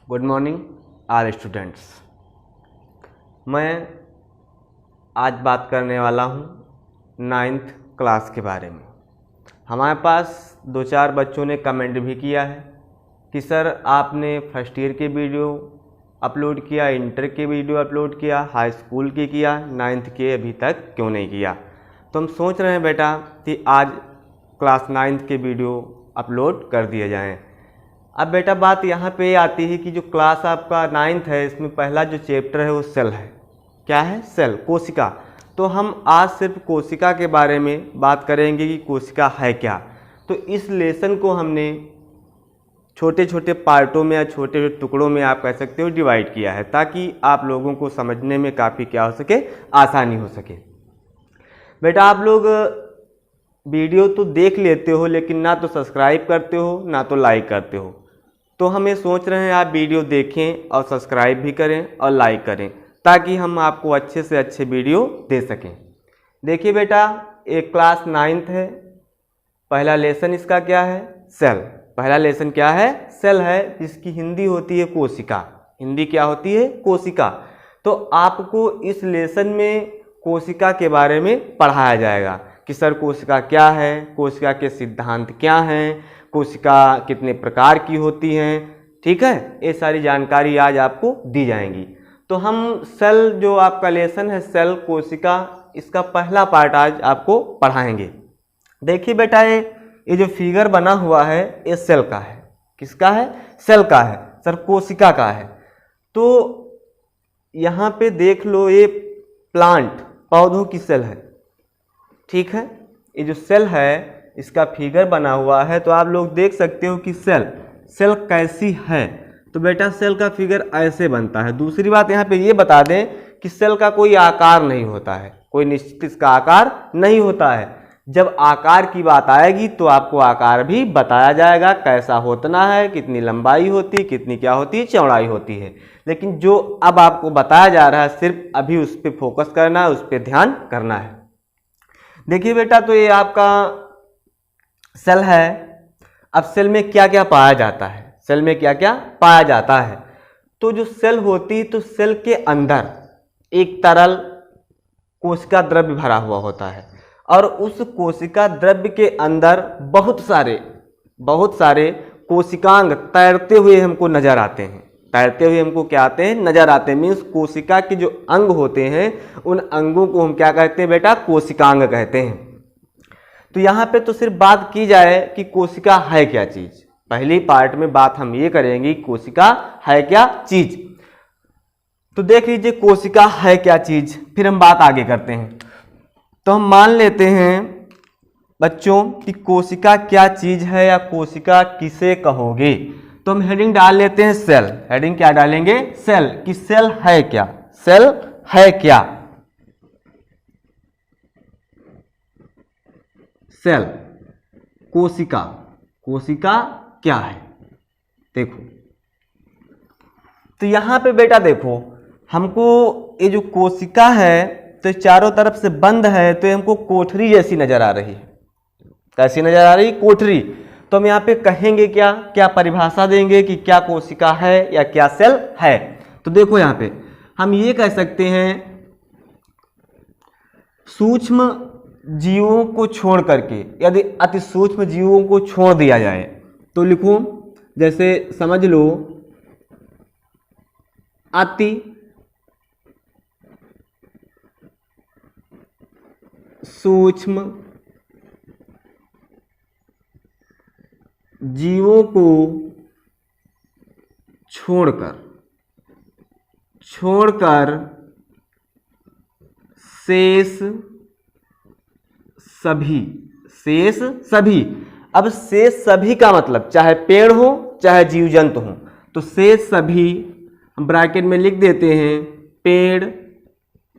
Good morning आल students. मैं आज बात करने वाला हूँ नाइन्थ क्लास के बारे में। हमारे पास 2-4 बच्चों ने कमेंट भी किया है कि सर आपने फर्स्ट ईयर के वीडियो अपलोड किया, इंटर के वीडियो अपलोड किया, हाई स्कूल के किया, नाइन्थ के अभी तक क्यों नहीं किया। तो हम सोच रहे हैं बेटा कि आज क्लास 9th के वीडियो अपलोड कर दिए जाएँ। अब बेटा बात यहाँ पे आती है कि जो क्लास आपका 9th है, इसमें पहला जो चैप्टर है वो सेल है। क्या है? सेल, कोशिका। तो हम आज सिर्फ कोशिका के बारे में बात करेंगे कि कोशिका है क्या। तो इस लेसन को हमने छोटे छोटे पार्टों में या छोटे छोटे टुकड़ों में आप कह सकते हो डिवाइड किया है, ताकि आप लोगों को समझने में काफ़ी क्या हो सके, आसानी हो सके। बेटा आप लोग वीडियो तो देख लेते हो, लेकिन ना तो सब्सक्राइब करते हो ना तो लाइक करते हो। तो हम ये सोच रहे हैं आप वीडियो देखें और सब्सक्राइब भी करें और लाइक करें, ताकि हम आपको अच्छे से अच्छे वीडियो दे सकें। देखिए बेटा, एक क्लास 9th है, पहला लेसन इसका क्या है? सेल। पहला लेसन क्या है? सेल है, जिसकी हिंदी होती है कोशिका। हिंदी क्या होती है? कोशिका। तो आपको इस लेसन में कोशिका के बारे में पढ़ाया जाएगा कि सर कोशिका क्या है, कोशिका के सिद्धांत क्या हैं, कोशिका कितने प्रकार की होती हैं। ठीक है, ये सारी जानकारी आज आपको दी जाएंगी। तो हम सेल, जो आपका लेसन है सेल कोशिका, इसका पहला पार्ट आज आपको पढ़ाएंगे। देखिए बेटा, ये जो फिगर बना हुआ है ये सेल का है। किसका है? सेल का है सर, कोशिका का है। तो यहाँ पे देख लो, ये प्लांट, पौधों की सेल है। ठीक है, ये जो सेल है इसका फिगर बना हुआ है, तो आप लोग देख सकते हो कि सेल कैसी है। तो बेटा सेल का फिगर ऐसे बनता है। दूसरी बात यहाँ पे ये बता दें कि सेल का कोई आकार नहीं होता है, कोई निश्चित इसका आकार नहीं होता है। जब आकार की बात आएगी तो आपको आकार भी बताया जाएगा, कैसा होतना है, कितनी लंबाई होती, कितनी क्या होती है, चौड़ाई होती है। लेकिन जो अब आपको बताया जा रहा है, सिर्फ अभी उस पर फोकस करना है, उस पर ध्यान करना है। देखिए बेटा, तो ये आपका सेल है। अब सेल में क्या क्या पाया जाता है? सेल में क्या क्या पाया जाता है? तो जो सेल होती है, तो सेल के अंदर एक तरल कोशिका द्रव्य भरा हुआ होता है, और उस कोशिका द्रव्य के अंदर बहुत सारे कोशिकांग तैरते हुए हमको नजर आते हैं। तैरते हुए हमको क्या आते हैं? नजर आते हैं। मीन्स कोशिका के जो अंग होते हैं, उन अंगों को हम क्या कहते हैं बेटा? कोशिकांग कहते हैं। तो यहाँ पे तो सिर्फ बात की जाए कि कोशिका है क्या चीज। पहली पार्ट में बात हम ये करेंगे कोशिका है क्या चीज। तो देख लीजिए कोशिका है क्या चीज, फिर हम बात आगे करते हैं। तो हम मान लेते हैं बच्चों कि कोशिका क्या चीज है या कोशिका किसे कहोगे। तो हम हेडिंग डाल लेते हैं सेल। हेडिंग क्या डालेंगे? सेल। कि सेल है क्या? सेल है क्या? सेल, कोशिका, कोशिका क्या है? देखो, तो यहां पे बेटा देखो, हमको ये जो कोशिका है तो चारों तरफ से बंद है, तो हमको कोठरी जैसी नजर आ रही है। कैसी नजर आ रही? कोठरी। तो हम यहाँ पे कहेंगे क्या, क्या परिभाषा देंगे कि क्या कोशिका है या क्या सेल है। तो देखो यहाँ पे हम ये कह सकते हैं, सूक्ष्म जीवों को छोड़ करके, यदि अति सूक्ष्म जीवों को छोड़ दिया जाए तो लिखो, जैसे समझ लो अति सूक्ष्म जीवों को छोड़कर शेष सभी। अब शेष सभी का मतलब चाहे पेड़ हो चाहे जीव जंतु हो, तो शेष सभी हम ब्रैकेट में लिख देते हैं, पेड़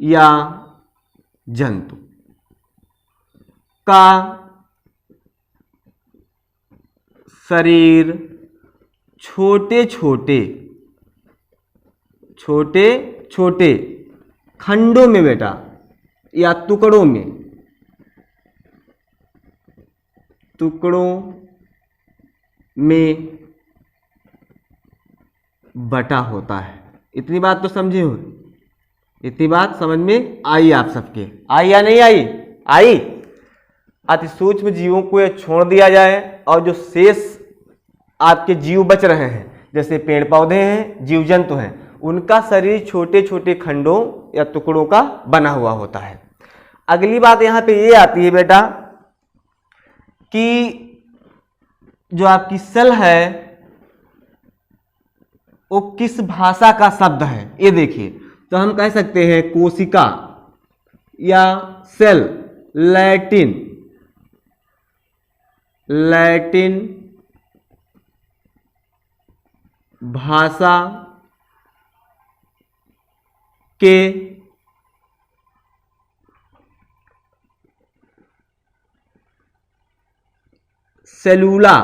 या जंतु का शरीर छोटे छोटे खंडों में बेटा या टुकड़ों में बटा होता है। इतनी बात तो समझे हो, इतनी बात समझ में आई आप सबके, आई या नहीं आई? आई। अति सूक्ष्म जीवों को ये छोड़ दिया जाए और जो शेष आपके जीव बच रहे हैं, जैसे पेड़ पौधे हैं, जीव जंतु हैं, उनका शरीर छोटे छोटे खंडों या टुकड़ों का बना हुआ होता है। अगली बात यहाँ पे ये आती है बेटा कि जो आपकी सेल है वो किस भाषा का शब्द है। ये देखिए, तो हम कह सकते हैं कोशिका या सेल लैटिन भाषा के सेलुला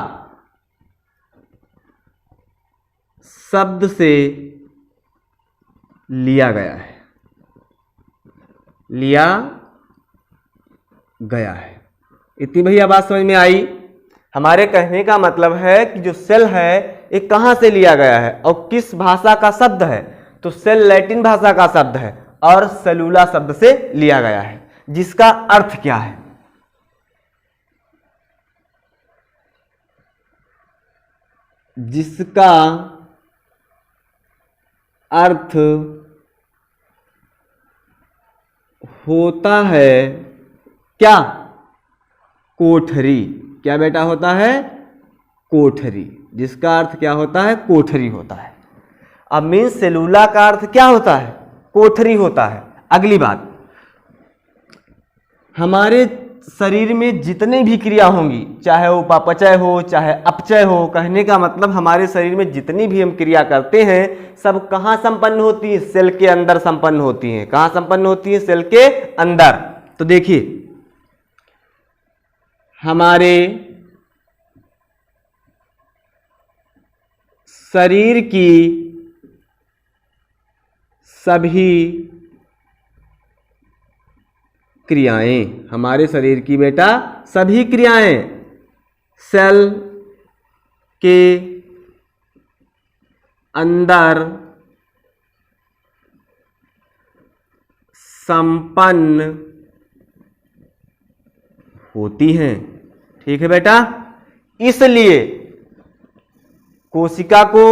शब्द से लिया गया है, लिया गया है। इतनी भैया बात समझ में आई? हमारे कहने का मतलब है कि जो सेल है ये कहाँ से लिया गया है और किस भाषा का शब्द है। तो सेल लैटिन भाषा का शब्द है और सेलुला शब्द से लिया गया है, जिसका अर्थ क्या है? जिसका अर्थ होता है क्या? कोठरी। क्या बेटा होता है? कोठरी। जिसका अर्थ क्या होता है? कोठरी होता है। अब मीन सेलुला का अर्थ क्या होता है? कोठरी होता है। अगली बात, हमारे शरीर में जितनी भी क्रिया होंगी, चाहे वो उपापचय हो चाहे अपचय हो, कहने का मतलब हमारे शरीर में जितनी भी हम क्रिया करते हैं सब कहाँ संपन्न होती है? सेल के अंदर संपन्न होती हैं। कहाँ संपन्न होती है? सेल के अंदर। तो देखिए, हमारे शरीर की सभी क्रियाएं, हमारे शरीर की बेटा सभी क्रियाएं सेल के अंदर संपन्न होती हैं। ठीक है बेटा? इसलिए कोशिका को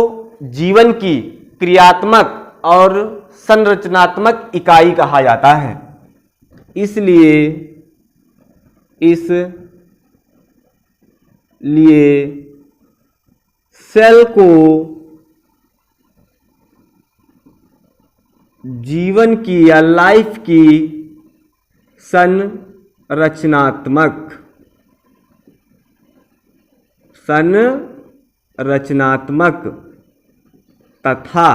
जीवन की क्रियात्मक और संरचनात्मक इकाई कहा जाता है। इसलिए सेल को जीवन की या लाइफ की संरचनात्मक तथा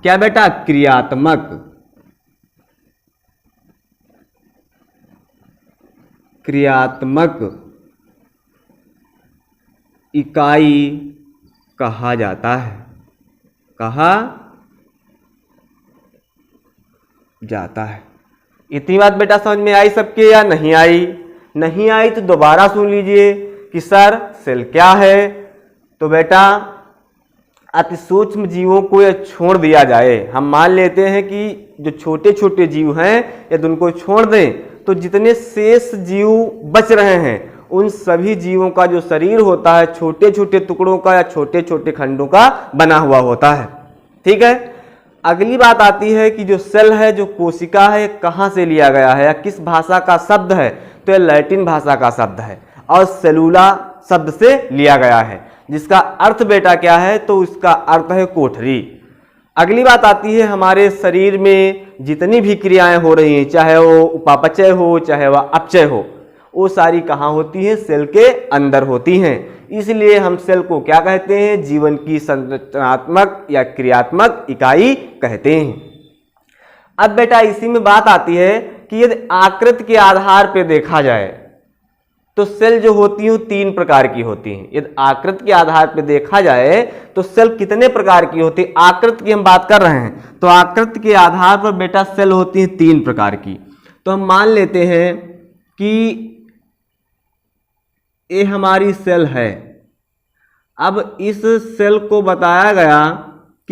क्या बेटा? क्रियात्मक इकाई कहा जाता है। कहा जाता है। इतनी बात बेटा समझ में आई सबके या नहीं आई? नहीं आई तो दोबारा सुन लीजिए कि सर सेल क्या है। तो बेटा अति सूक्ष्म जीवों को यह छोड़ दिया जाए, हम मान लेते हैं कि जो छोटे छोटे जीव हैं यदि उनको छोड़ दें तो जितने शेष जीव बच रहे हैं उन सभी जीवों का जो शरीर होता है छोटे छोटे टुकड़ों का या छोटे छोटे खंडों का बना हुआ होता है। ठीक है? अगली बात आती है कि जो सेल है, जो कोशिका है, कहाँ से लिया गया है या किस भाषा का शब्द है? तो यह लैटिन भाषा का शब्द है और सेलुला शब्द से लिया गया है, जिसका अर्थ बेटा क्या है? तो इसका अर्थ है कोठरी। अगली बात आती है हमारे शरीर में जितनी भी क्रियाएं हो रही हैं, चाहे वो उपापचय हो चाहे वह अपचय हो, वो सारी कहाँ होती हैं? सेल के अंदर होती हैं। इसलिए हम सेल को क्या कहते हैं? जीवन की संरचनात्मक या क्रियात्मक इकाई कहते हैं। अब बेटा इसी में बात आती है कि यदि आकृति के आधार पर देखा जाए तो सेल जो होती हैं तीन प्रकार की होती हैं। यदि आकृति के आधार पर देखा जाए तो सेल कितने प्रकार की होती है? आकृति की हम बात कर रहे हैं तो आकृति के आधार पर बेटा सेल होती हैं तीन प्रकार की। तो हम मान लेते हैं कि ये हमारी सेल है। अब इस सेल को बताया गया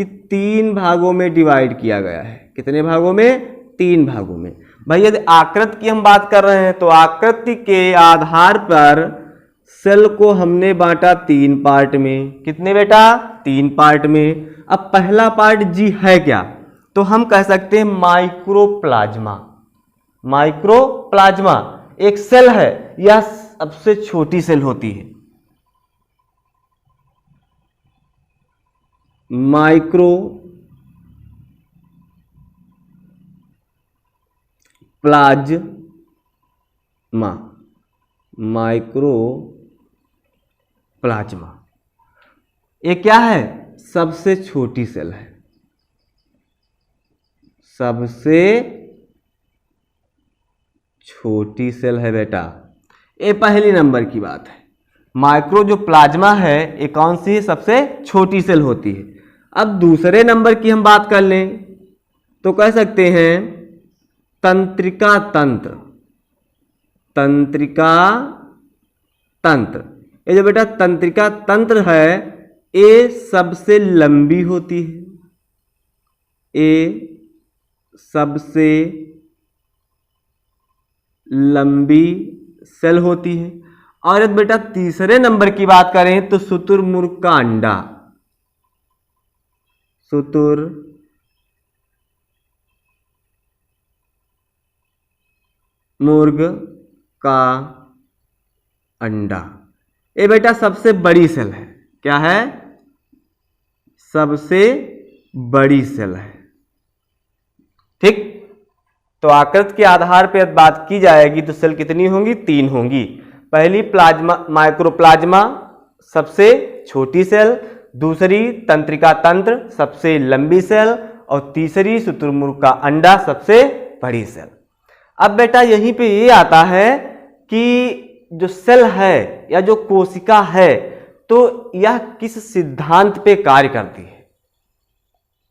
कि 3 भागों में डिवाइड किया गया है। कितने भागों में? 3 भागों में। भाई यदि आकृति की हम बात कर रहे हैं तो आकृति के आधार पर सेल को हमने बांटा 3 पार्ट में। कितने बेटा? 3 पार्ट में। अब पहला पार्ट जी है क्या? तो हम कह सकते हैं माइक्रोप्लाज्मा। माइक्रोप्लाज्मा एक सेल है, यह सबसे छोटी सेल होती है। माइक्रोप्लाज्मा, माइक्रोप्लाज्मा ये क्या है? सबसे छोटी सेल है, सबसे छोटी सेल है बेटा। ये पहली नंबर की बात है। माइक्रो जो प्लाज्मा है ये कौन सी है? सबसे छोटी सेल होती है। अब दूसरे नंबर की हम बात कर लें तो कह सकते हैं तंत्रिका तंत्र। तंत्रिका तंत्र, ये जो बेटा तंत्रिका तंत्र है ये सबसे लंबी होती है। ये सबसे लंबी सेल होती है। और यदि बेटा तीसरे नंबर की बात करें तो शुतुरमुर्ग का अंडा, शुतुरमुर्ग का अंडा ये बेटा सबसे बड़ी सेल है। क्या है? सबसे बड़ी सेल है। ठीक, तो आकृति के आधार पर बात की जाएगी तो सेल कितनी होंगी? 3 होंगी। पहली प्लाज्मा माइक्रोप्लाज्मा सबसे छोटी सेल, दूसरी तंत्रिका तंत्र सबसे लंबी सेल और तीसरी शुतुरमुर्ग का अंडा सबसे बड़ी सेल। अब बेटा यहीं पे ये आता है कि जो सेल है या जो कोशिका है तो यह किस सिद्धांत पे कार्य करती है।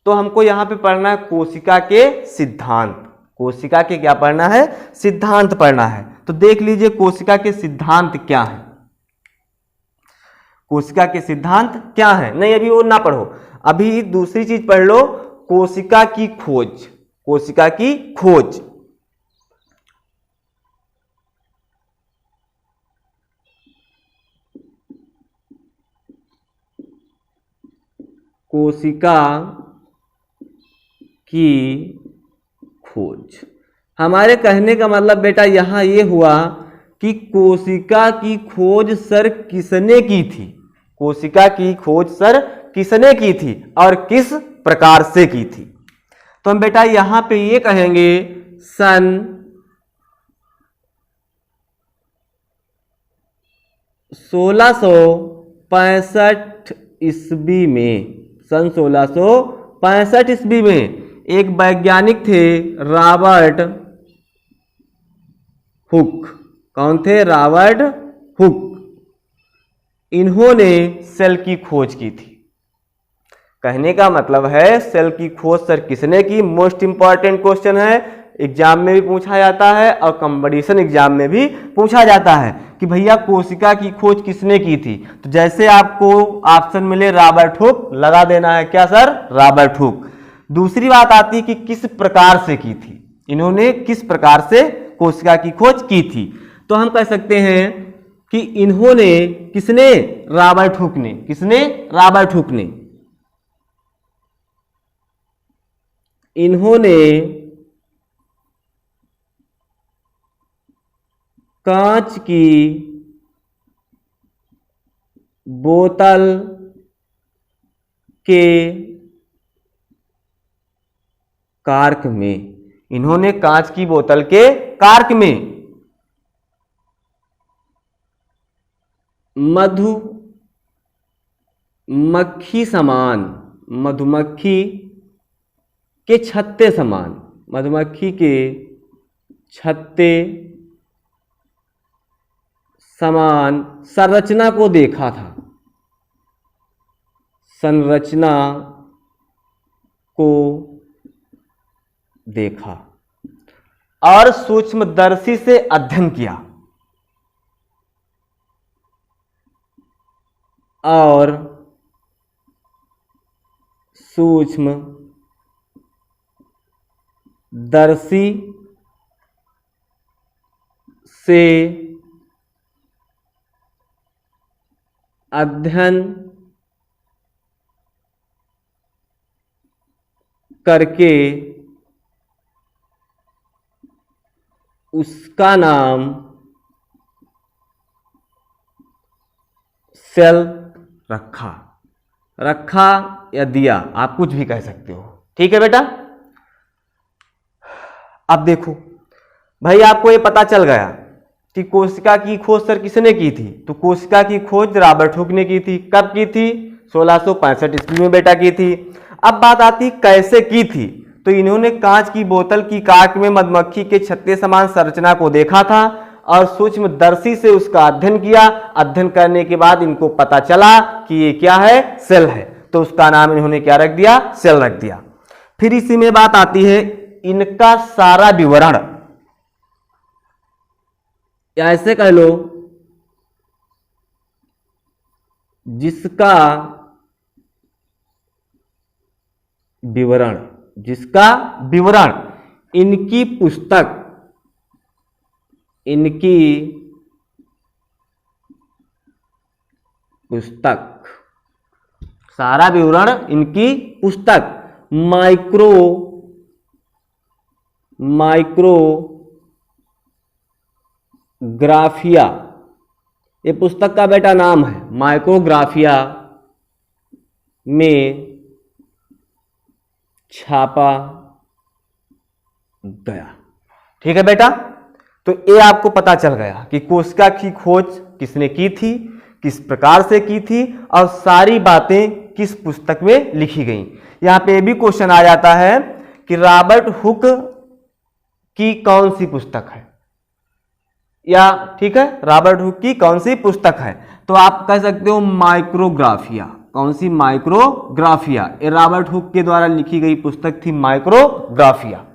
तो हमको यहां पे पढ़ना है कोशिका के सिद्धांत। कोशिका के क्या पढ़ना है? सिद्धांत पढ़ना है। तो देख लीजिए कोशिका के सिद्धांत क्या है। कोशिका के सिद्धांत क्या है? नहीं अभी वो ना पढ़ो, अभी दूसरी चीज पढ़ लो, कोशिका की खोज। कोशिका की खोज, कोशिका की खोज। हमारे कहने का मतलब बेटा यहां ये हुआ कि कोशिका की खोज सर किसने की थी? कोशिका की खोज सर किसने की थी और किस प्रकार से की थी? तो हम बेटा यहां पे ये कहेंगे सन 1665 ईस्वी में। सन 1665 ईस्वी में एक वैज्ञानिक थे रॉबर्ट हुक। कौन थे? Robert Hooke. इन्होंने सेल की खोज की थी। कहने का मतलब है सेल की खोज सर किसने की? मोस्ट इंपॉर्टेंट क्वेश्चन है, एग्जाम में भी पूछा जाता है और कंपटीशन एग्जाम में भी पूछा जाता है कि भैया कोशिका की खोज किसने की थी। तो जैसे आपको ऑप्शन मिले रॉबर्ट हुक, लगा देना है क्या सर? Robert Hooke. दूसरी बात आती है कि किस प्रकार से की थी, इन्होंने किस प्रकार से कोशिका की खोज की थी। तो हम कह सकते हैं कि इन्होंने, किसने? रॉबर्ट हुक ने। किसने? रॉबर्ट हुक ने। इन्होंने कांच की बोतल के कार्क में, इन्होंने कांच की बोतल के कार्क में मधुमक्खी समान, मधुमक्खी के छत्ते समान, मधुमक्खी के छत्ते समान संरचना को देखा था। संरचना को देखा और सूक्ष्मदर्शी से अध्ययन किया और सूक्ष्म दर्शी से अध्ययन करके उसका नाम सेल रखा। रखा या दिया, आप कुछ भी कह सकते हो। ठीक है बेटा। अब देखो भाई, आपको ये पता चल गया कि कोशिका की खोज सर किसने की थी। तो कोशिका की खोज रॉबर्ट हुक ने की थी। कब की थी? 1665 ईस्वी में बेटा की थी। अब बात आती कैसे की थी। तो इन्होंने कांच की बोतल की काक में मधुमक्खी के छत्ते समान संरचना को देखा था और सूक्ष्मदर्शी से उसका अध्ययन किया। अध्ययन करने के बाद इनको पता चला कि ये क्या है? सेल है। तो उसका नाम इन्होंने क्या रख दिया? सेल रख दिया। फिर इसी में बात आती है इनका सारा विवरण, या ऐसे कह लो जिसका विवरण इनकी पुस्तक, सारा विवरण इनकी पुस्तक माइक्रोग्राफिया, ये पुस्तक का बेटा नाम है। माइक्रोग्राफिया में छापा गया। ठीक है बेटा। तो ये आपको पता चल गया कि कोशिका की खोज किसने की थी, किस प्रकार से की थी और सारी बातें किस पुस्तक में लिखी गई। यहां पे भी क्वेश्चन आ जाता है कि रॉबर्ट हुक की कौन सी पुस्तक है, या ठीक है रॉबर्ट हुक की कौन सी पुस्तक है। तो आप कह सकते हो माइक्रोग्राफिया। कौन सी? माइक्रोग्राफिया। ये रॉबर्ट हुक के द्वारा लिखी गई पुस्तक थी माइक्रोग्राफिया।